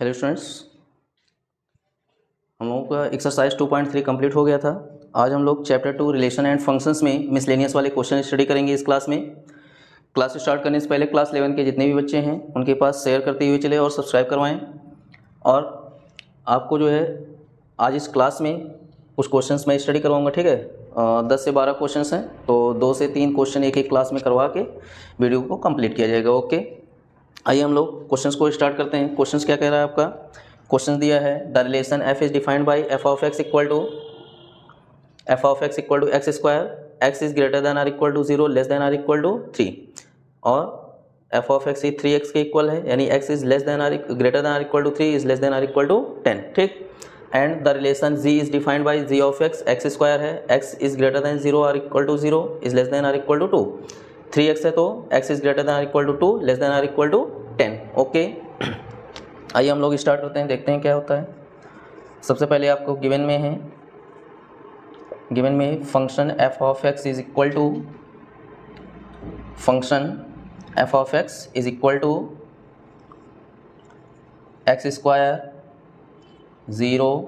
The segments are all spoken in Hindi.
हेलो स्टूडेंट्स, हम लोगों का एक्सरसाइज 2.3 कंप्लीट हो गया था। आज हम लोग चैप्टर 2 रिलेशन एंड फंक्शंस में मिसलेनियस वाले क्वेश्चन स्टडी करेंगे इस क्लास में। क्लास स्टार्ट करने से पहले क्लास 11 के जितने भी बच्चे हैं उनके पास शेयर करते हुए चले और सब्सक्राइब करवाएं। और आपको जो है आज इस क्लास में कुछ क्वेश्चंस मैं स्टडी करवाऊँगा, ठीक है। 10 से 12 क्वेश्चंस हैं, तो 2 से 3 क्वेश्चन एक क्लास में करवा के वीडियो को कंप्लीट किया जाएगा। ओके, आइए हम लोग क्वेश्चंस को स्टार्ट करते हैं। क्वेश्चंस क्या कह रहा है आपका? क्वेश्चन दिया है the relation f is defined by f of x equal to x square, x is greater than or equal to 0 less than or equal to 3 और f ऑफ x 3x के इक्वल है, यानी x is less than or greater than or equal to 3 is less than or equal to 10, ठीक। And the relation g is defined by g of x square है, x is greater than 0 or equal to 0 is less than or equal to 2, 3x है तो x is greater than or equal to 2 less than or equal to 10। Okay, आइए हम लोग स्टार्ट करते हैं, देखते हैं क्या होता है। सबसे पहले आपको गिवन में function f of x is equal to x square 0,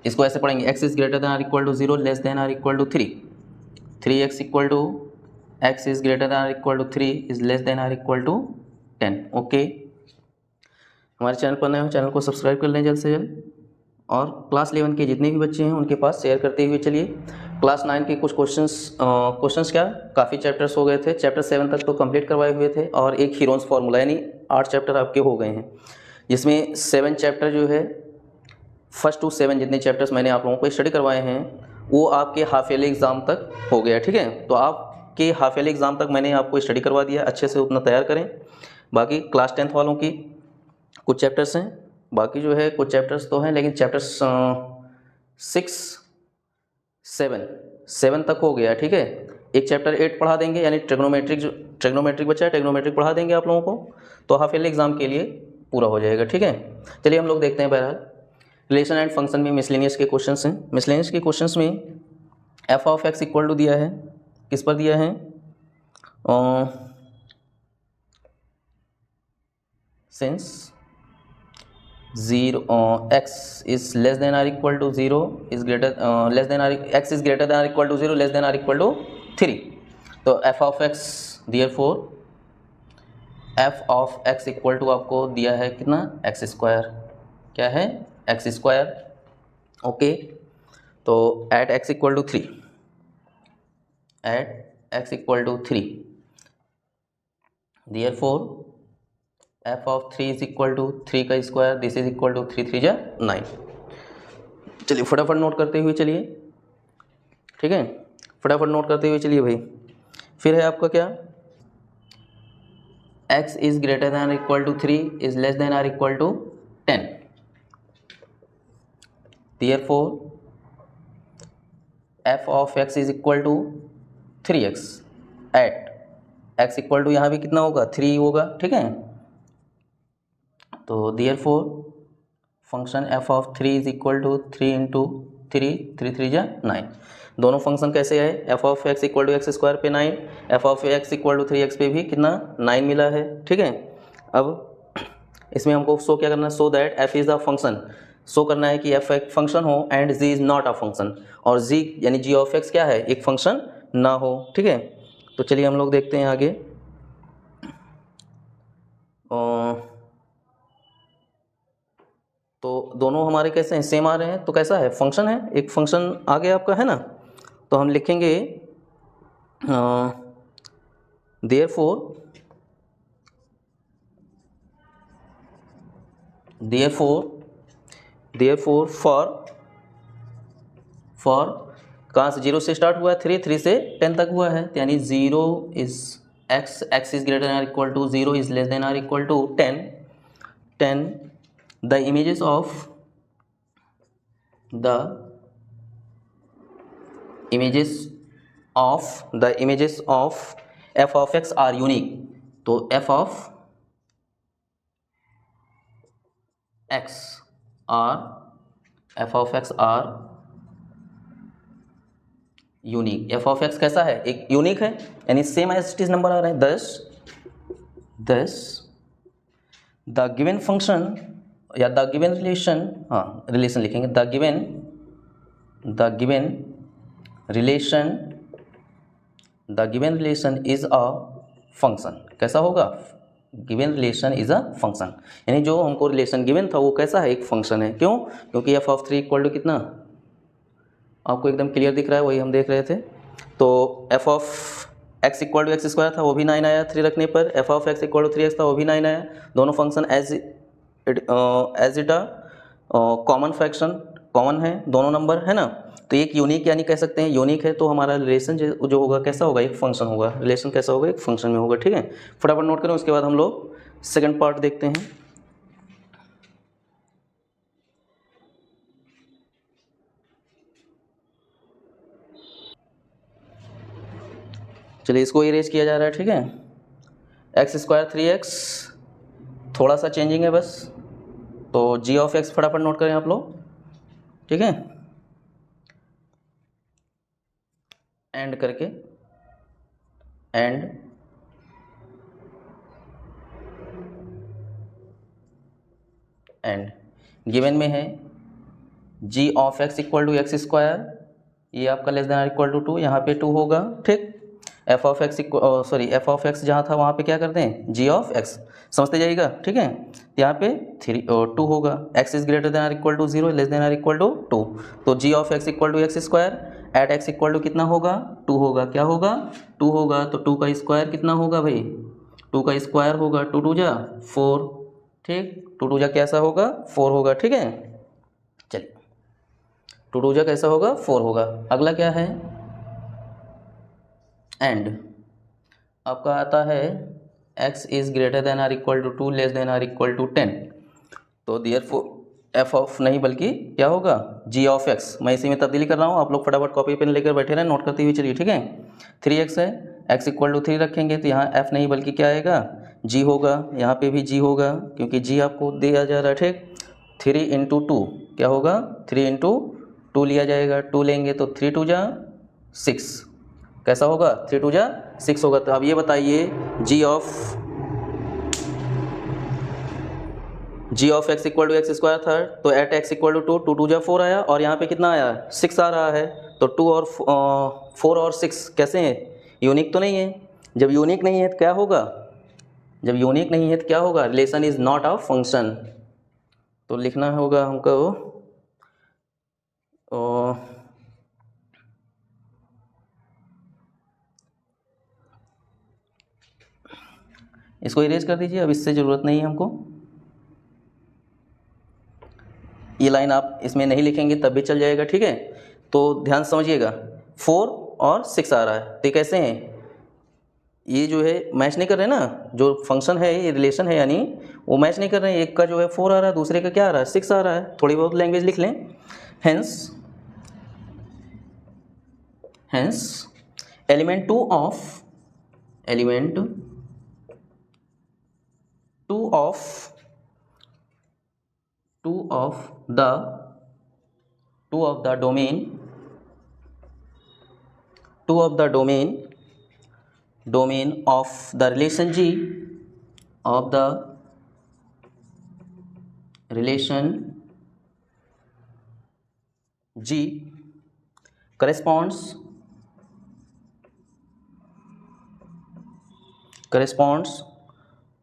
इसको ऐसे पढ़ेंगे x is greater than or equal to 0 less than or equal to 3x equal to x is greater than or equal to 3 is less than or equal to 10। Okay, हमारे चैनल पर नए हो चैनल को सब्सक्राइब कर लें जल्द से जल्द, और क्लास 11 के जितने भी बच्चे हैं उनके पास शेयर करते हुए चलिए। क्लास 9 के कुछ क्वेश्चंस क्या काफ़ी चैप्टर्स हो गए थे, चैप्टर 7 तक तो कंप्लीट करवाए हुए थे, और एक हीरोन्स फार्मूला यानी 8 चैप्टर आपके हो गए हैं, जिसमें 7 चैप्टर जो है फर्स्ट टू 7 जितने चैप्टर्स मैंने आप लोगों को स्टडी करवाए हैं वो आपके हाफ ईयरली एग्ज़ाम तक हो गया, ठीक है। तो आपके हाफ ईयरली एग्ज़ाम तक मैंने आपको स्टडी करवा दिया, अच्छे से उतना तैयार करें। बाकी क्लास 10th वालों की कुछ चैप्टर्स हैं, बाकी जो है कुछ चैप्टर्स तो हैं, लेकिन चैप्टर्स 6, 7 तक हो गया, ठीक है। एक चैप्टर 8 पढ़ा देंगे, यानी ट्रिग्नोमेट्रिक बचा है, ट्रिग्नोमेट्रिक पढ़ा देंगे आप लोगों को, तो हाफ ईयरली एग्ज़ाम के लिए पूरा हो जाएगा, ठीक है। चलिए हम लोग देखते हैं। बहरहाल रिलेशन एंड फंक्शन में मिसलेनियस के क्वेश्चंस हैं। मिसलेनियस के क्वेश्चंस में f of x equal to दिया है, किस पर दिया है? Since 0 x is less than or equal to 0 is greater less than or x is greater than or equal to 0 less than or equal to 3, तो f of x therefore f of x equal to आपको दिया है कितना? x स्क्वायर, क्या है? x square. ओके, तो at x equal to 3, therefore f of 3 is equal to 3 का square, this is equal to 3 3 जा 9। चलिए फटाफट नोट करते हुए चलिए, ठीक है, फटाफट नोट करते हुए चलिए भाई। फिर है आपका क्या? x is greater than equal to 3 is less than or equal to 10, therefore f of x is equal to 3x at x equal to यहाँ भी कितना होगा? 3 होगा, ठीक है। तो therefore function f of 3 is equal to 3 into 3 3 3 जा 9। दोनों फंक्शन कैसे है? f of x equal to x square पे 9, f of x equal to 3x पे भी कितना? 9 मिला है, ठीक है। अब इसमें हमको शो क्या करना है? So that f is the function, show करना है कि f एक फंक्शन हो and g is not a function, और g यानी g ऑफ x क्या है? एक फंक्शन ना हो, ठीक है। तो चलिए हम लोग देखते हैं आगे। तो दोनों हमारे कैसे हैं? सेम आ रहे हैं, तो कैसा है? फंक्शन है, एक फंक्शन आगे आपका है ना, तो हम लिखेंगे therefore फॉर कहाँ से? 0 से स्टार्ट हुआ है, 3 से 10 तक हुआ है, यानी 0 is x is greater than or equal to 0 is less than or equal to 10 the images of f of x are unique, तो f of x are unique. f of x कैसा है? एक यूनिक है, यानी same as it is number आ रहे हैं। 10 द गिवन फंक्शन या द गिवन रिलेशन, हाँ रिलेशन लिखेंगे, the given relation is a function. कैसा होगा? Given relation is a function, यानी जो हमको रिलेशन गिवन था वो कैसा है? एक फंक्शन है। क्यों? क्योंकि एफ ऑफ 3 इक्वल टू कितना, आपको एकदम क्लियर दिख रहा है, वही हम देख रहे थे। तो f of x equal to x square था, वो भी 9 आया 3 रखने पर। F of x equal to 3x था, वो भी 9 आया। दोनों function as it a common fraction, common है दोनों नंबर, है ना। तो एक यूनिक यानी कह सकते हैं यूनिक है, तो हमारा रिलेशन जो होगा कैसा होगा? एक फंक्शन होगा। रिलेशन कैसा होगा? एक फंक्शन में होगा। ठीक है, फटाफट नोट करें, उसके बाद हम लोग सेकंड पार्ट देखते हैं। चलिए इसको इरेज किया जा रहा है। ठीक है, एक्स स्क्वायर 3x, थोड़ा सा चेंजिंग है बस। तो जी ऑफ एक्स फटाफट नोट करें आप लोग। ठीक है, एंड करके, एंड गिवन में है जी of x equal to x square, ये आपका लेस देन इक्वल टू 2, यहाँ पे 2 होगा। ठीक, F of x F of x जहाँ था वहाँ पे क्या करते हैं? जी ऑफ एक्स, समझते जाइएगा। ठीक है, यहाँ पे 2 होगा। X is greater than equal to 0, less than equal to 2। तो g of x equal to x square at x equal to कितना होगा? 2 होगा। क्या होगा? 2 होगा। तो 2 का स्क्वायर कितना होगा भाई? 2 का स्क्वायर होगा 2 2 जा 4। ठीक, 2 2 जा कैसा होगा? 4 होगा। ठीक है, चलिए 2 2 जा कैसा होगा? 4 होगा। अगला क्या है? एंड आपका आता है x is greater than or equal to 2, less than or equal to 10। तो देयरफॉर एफ ऑफ नहीं बल्कि क्या होगा? g of x। मैं इसी में तब्दीली कर रहा हूँ, आप लोग फटाफट कॉपी पेन लेकर बैठे रहें, नोट करते हुए चलिए। ठीक है, 3x है, x इक्वल टू 3 रखेंगे तो यहाँ f नहीं बल्कि क्या आएगा? g होगा। यहाँ पे भी g होगा क्योंकि g आपको दिया जा रहा है। ठीक, 3 इंटू 2 क्या होगा? 3 इंटू 2 लिया जाएगा। 2 लेंगे तो 3 2 जा 6, कैसा होगा? 3 2 जा 6 होगा। तो अब ये बताइए g of x equal to x square था, तो एट एक्स इक्वल टू 2 2 जा 4 आया, और यहाँ पे कितना आया? 6 आ रहा है। तो 2 और 4 और 6 कैसे हैं? यूनिक तो नहीं है। जब यूनिक नहीं है तो क्या होगा? जब यूनिक नहीं है तो क्या होगा? Relation is not a function. तो लिखना होगा हमको इसको इरेज कर दीजिए, अब इससे ज़रूरत नहीं है हमको। ये लाइन आप इसमें नहीं लिखेंगे तब भी चल जाएगा। ठीक है, तो ध्यान समझिएगा, 4 और 6 आ रहा है, तो कैसे हैं? ये जो है मैच नहीं कर रहे ना, जो फंक्शन है ये रिलेशन है यानी वो मैच नहीं कर रहे हैं। एक का जो है 4 आ रहा है, दूसरे का क्या आ रहा है? 6 आ रहा है। थोड़ी बहुत लैंग्वेज लिख लें। Hence element 2 of the domain of the relation G corresponds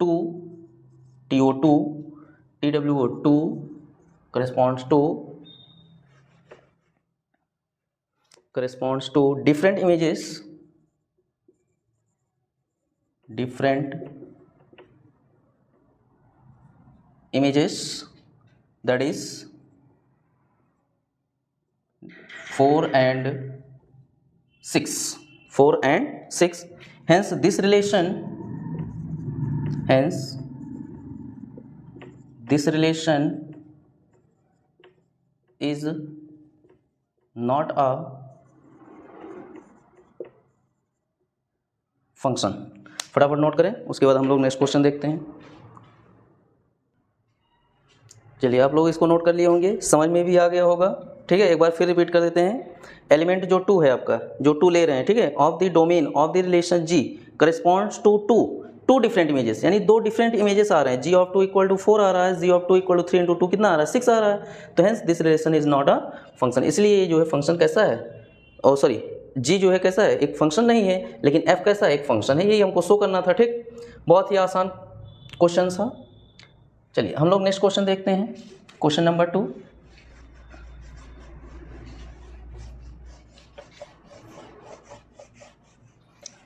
to TO2 TWO2 corresponds to different images that is 4 and 6. Hence this relation is not a function. फटाफट नोट करें, उसके बाद हम लोग नेक्स्ट क्वेश्चन देखते हैं। चलिए आप लोग इसको नोट कर लिए होंगे, समझ में भी आ गया होगा। ठीक है, एक बार फिर रिपीट कर देते हैं। एलिमेंट जो 2 है आपका, जो 2 ले रहे हैं, ठीक है, of the domain of the relation G corresponds to 2 to different images, यानी दो डिफरेंट इमेजेस आ रहे हैं। जी ऑफ 2 इक्वल टू 4 आ रहा है, जी ऑफ 2 इक्वल टू 3 इंटू 2 कितना आ रहा है, 6 आ रहा है। तो hence this relation is not a function. इसलिए ये जो है फंक्शन कैसा है, और सॉरी जी जो है कैसा है, एक फंक्शन नहीं है, लेकिन एफ कैसा है, एक फंक्शन है। यही हमको शो करना था। ठीक, बहुत ही आसान क्वेश्चन था। चलिए हम लोग नेक्स्ट क्वेश्चन देखते हैं, क्वेश्चन नंबर 2।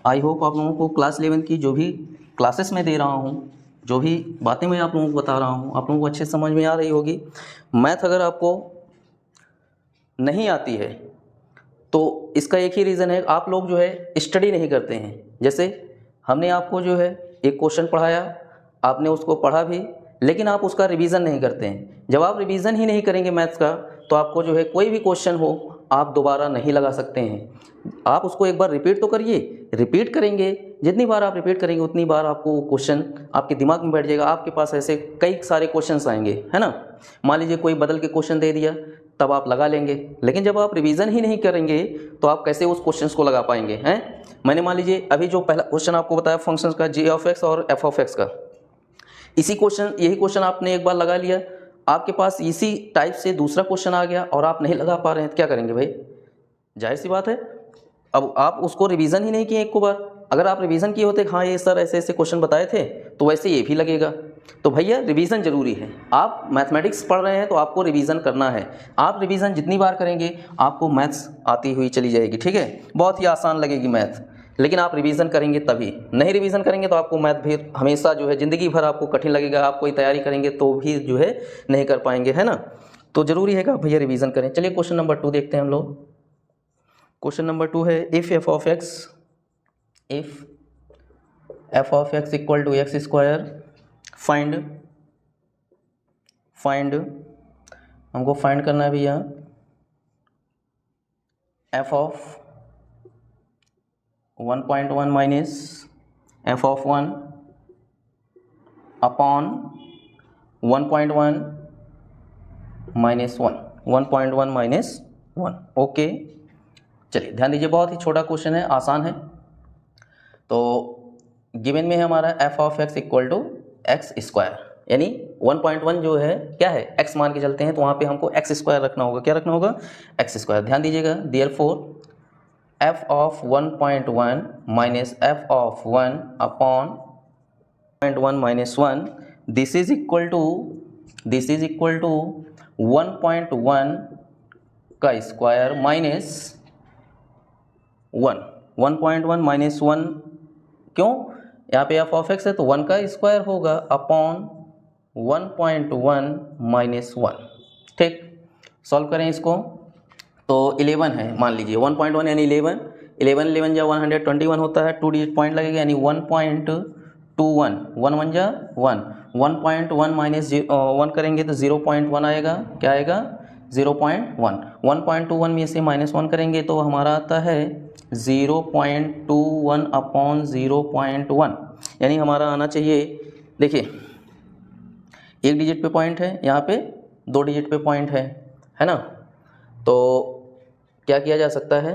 आई होप आप लोगों को क्लास 11 की जो भी क्लासेस में दे रहा हूँ, जो भी बातें मैं आप लोगों को बता रहा हूँ, आप लोगों को अच्छे समझ में आ रही होगी। मैथ अगर आपको नहीं आती है तो इसका एक ही रीज़न है, आप लोग जो है स्टडी नहीं करते हैं। जैसे हमने आपको जो है एक क्वेश्चन पढ़ाया, आपने उसको पढ़ा भी, लेकिन आप उसका रिवीजन नहीं करते हैं। जब आप रिवीजन ही नहीं करेंगे मैथ्स का, तो आपको जो है कोई भी क्वेश्चन हो आप दोबारा नहीं लगा सकते हैं। आप उसको एक बार रिपीट तो करिए, रिपीट करेंगे, जितनी बार आप रिपीट करेंगे उतनी बार आपको वो क्वेश्चन आपके दिमाग में बैठ जाएगा। आपके पास ऐसे कई सारे क्वेश्चंस आएंगे, है ना। मान लीजिए कोई बदल के क्वेश्चन दे दिया, तब आप लगा लेंगे, लेकिन जब आप रिवीजन ही नहीं करेंगे तो आप कैसे उस क्वेश्चंस को लगा पाएंगे, हैं। मैंने मान लीजिए अभी जो पहला क्वेश्चन आपको बताया फंक्शंस का, जी ऑफ एक्स और एफ ऑफ एक्स का, यही क्वेश्चन आपने एक बार लगा लिया, आपके पास इसी टाइप से दूसरा क्वेश्चन आ गया और आप नहीं लगा पा रहे हैं, तो क्या करेंगे भाई, जाहिर सी बात है। अब आप उसको रिवीजन ही नहीं किए एक को बार। अगर आप रिवीजन किए होते, हाँ ये सर ऐसे ऐसे क्वेश्चन बताए थे, तो वैसे ये भी लगेगा। तो भैया रिवीजन जरूरी है। आप मैथमेटिक्स पढ़ रहे हैं तो आपको रिवीजन करना है। आप रिवीजन जितनी बार करेंगे आपको मैथ्स आती हुई चली जाएगी। ठीक है, बहुत ही आसान लगेगी मैथ, लेकिन आप रिवीजन करेंगे तभी। नहीं रिवीजन करेंगे तो आपको मैथ भी हमेशा जो है ज़िंदगी भर आपको कठिन लगेगा। आप कोई तैयारी करेंगे तो भी जो है नहीं कर पाएंगे, है ना। तो ज़रूरी है कि आप भैया रिवीजन करें। चलिए क्वेश्चन नंबर 2 देखते हैं हम लोग। क्वेश्चन नंबर 2 है, if f of x equal to x square, find हमको फाइंड करना है भैया f of 1.1 minus f of 1 upon 1.1 minus 1 okay. चलिए ध्यान दीजिए, बहुत ही छोटा क्वेश्चन है, आसान है। तो गिवन में है हमारा f of x equal to x square, यानी 1.1 जो है क्या है, एक्स मान के चलते हैं, तो वहाँ पे हमको एक्स स्क्वायर रखना होगा। क्या रखना होगा, एक्स स्क्वायर। ध्यान दीजिएगा, therefore f of 1.1 minus f of 1 upon 1 minus 1, this is equal to 1.1 का स्क्वायर माइनस 1 माइनस 1, क्यों, यहाँ पे एफ ऑफ एक्स है तो 1 का स्क्वायर होगा अपॉन 1.1 माइनस 1। ठीक, सॉल्व करें इसको। तो 11 है, मान लीजिए 1.1 यानी 11 जा 121 होता है, 2 डिजिट पॉइंट लगेगा, यानी 1.21, 1 जा 1, 1.1 माइनस 1 करेंगे तो 0.1 आएगा। क्या आएगा, 0.1। 1.21 में से -1 करेंगे तो हमारा आता है 0.21 अपॉन 0.1, यानी हमारा आना चाहिए, देखिए 1 डिजिट पे पॉइंट है, यहाँ पे 2 डिजिट पे पॉइंट है ना। तो क्या किया जा सकता है,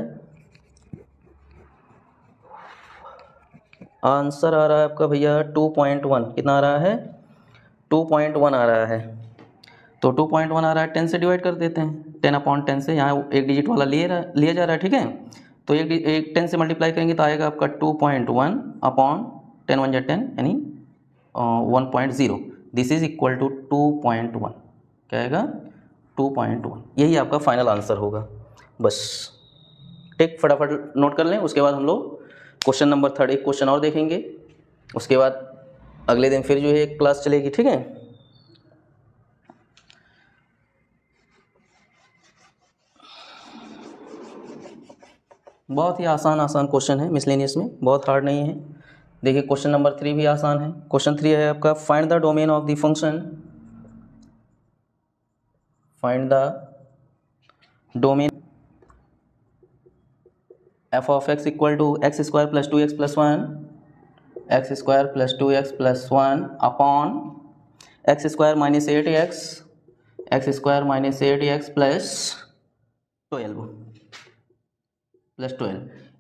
आंसर आ रहा है आपका भैया 2.1। कितना आ रहा है, 2.1 आ रहा है। तो 2.1 आ रहा है, 10 से डिवाइड कर देते हैं, 10 अपॉन 10 से, यहाँ 1 डिजिट वाला लिया जा रहा है। ठीक है, तो एक 10 से मल्टीप्लाई करेंगे तो आएगा आपका 2.1 अपॉन 10 1 जा 10, यानी 1.0। This is equal to 2.1। क्या आएगा, 2.1। यही आपका फाइनल आंसर होगा। बस ठीक, फटाफट नोट कर लें। उसके बाद हम लोग क्वेश्चन नंबर 3 एक क्वेश्चन और देखेंगे, उसके बाद अगले दिन फिर जो है एक क्लास चलेगी। ठीक है, बहुत ही आसान क्वेश्चन है मिसलेनियस में, बहुत हार्ड नहीं है। देखिए क्वेश्चन नंबर 3 भी आसान है। क्वेश्चन 3 है आपका, find the domain of the function, find the domain f of x equal to x square plus 2x plus 1, x square plus 2x plus 1 upon x square minus 8x, x square minus 8x plus 12।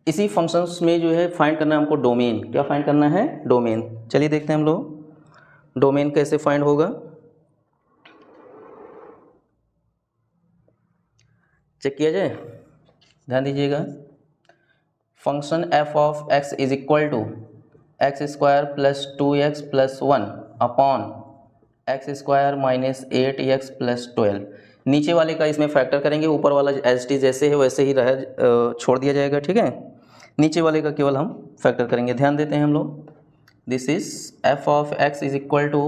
इसी फंक्शंस में जो है फाइंड करना है हमको डोमेन। क्या फाइंड करना है? डोमेन। चलिए देखते हैं हम लोग डोमेन कैसे फाइंड होगा। चेक किया जाए, ध्यान दीजिएगा। Function f of x is equal to x square plus 2x plus 1 upon x square minus 8x plus 12। नीचे वाले का इसमें फैक्टर करेंगे, ऊपर वाला एज टी जैसे है वैसे ही छोड़ दिया जाएगा, ठीक है। नीचे वाले का केवल हम फैक्टर करेंगे। ध्यान देते हैं हम लोग। This is f of x is equal to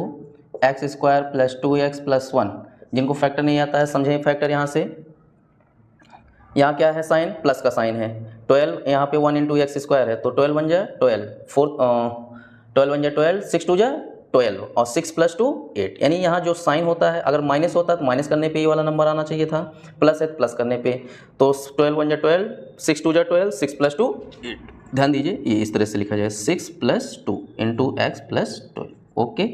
x square plus 2x plus 1। जिनको फैक्टर नहीं आता है समझें फैक्टर। यहाँ से यहाँ क्या है साइन? प्लस का साइन है। 12 यहाँ पे 1 इंटू एक्स स्क्वायर है तो 12 बन जाए 12, 12 बन जाए 12, 6 2 जाए 12 और 6 प्लस 2 8। यानी यहाँ जो साइन होता है अगर माइनस होता है तो माइनस करने पे ये वाला नंबर आना चाहिए था, प्लस है प्लस करने पे। तो 12 बन जाए 12, 6 2 जाए 12, 6 प्लस 2 8। ध्यान दीजिए ये इस तरह से लिखा जाए 6 plus 2 into x plus 12। Okay,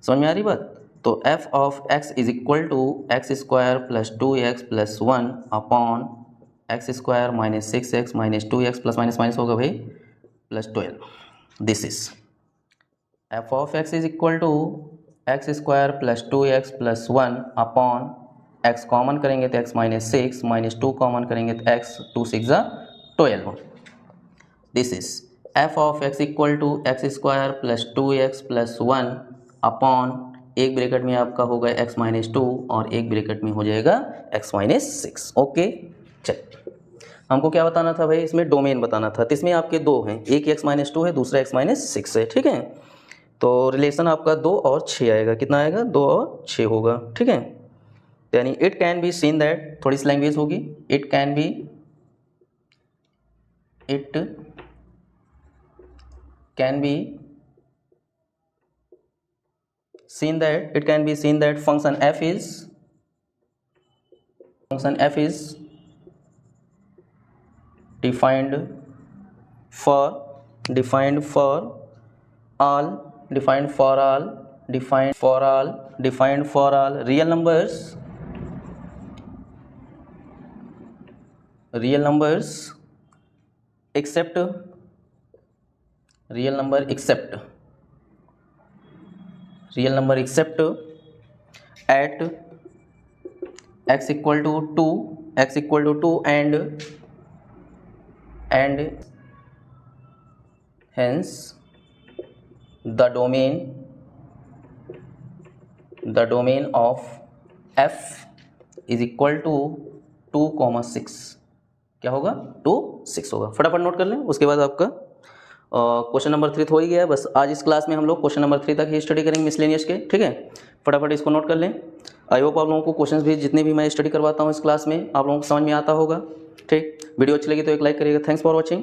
समझ में आ रही बात? तो f of x is equal to x square plus 2x plus 1 upon x square minus 6x minus 2x plus minus minus होगा भाई plus 12। This is f of x is equal to x square plus 2x plus 1 upon x common करेंगे तो x माइनस 6 माइनस 2 कॉमन करेंगे तो x 2 6 12। This is f of x equal to x square plus 2x plus 1 upon एक ब्रैकेट में आपका होगा x माइनस 2 और एक ब्रैकेट में हो जाएगा x माइनस 6। ओके, चल हमको क्या बताना था भाई? इसमें डोमेन बताना था। तो इसमें आपके दो हैं, एक x माइनस 2 है, दूसरा x माइनस 6 है, ठीक है। तो रिलेशन आपका 2 और 6 आएगा। कितना आएगा? 2 और 6 होगा, ठीक है। यानी it can be seen that, थोड़ी सी लैंग्वेज होगी, it can be seen that function f is defined for all real numbers except at x equal to 2 and hence the domain of f is equal to 2,6। क्या होगा? 2 6 होगा। फटाफट नोट कर लें, उसके बाद आपका क्वेश्चन नंबर 3 तो हो ही गया है। बस आज इस क्लास में हम लोग क्वेश्चन नंबर 3 तक ही स्टडी करेंगे मिसलेनियस के, ठीक है। फटाफट इसको नोट कर लें। आई होप आप लोगों को क्वेश्चंस भी जितने भी मैं स्टडी करवाता हूँ इस क्लास में आप लोगों को समझ में आता होगा, ठीक। वीडियो अच्छी लगी तो एक लाइक करिएगा। Thanks for watching.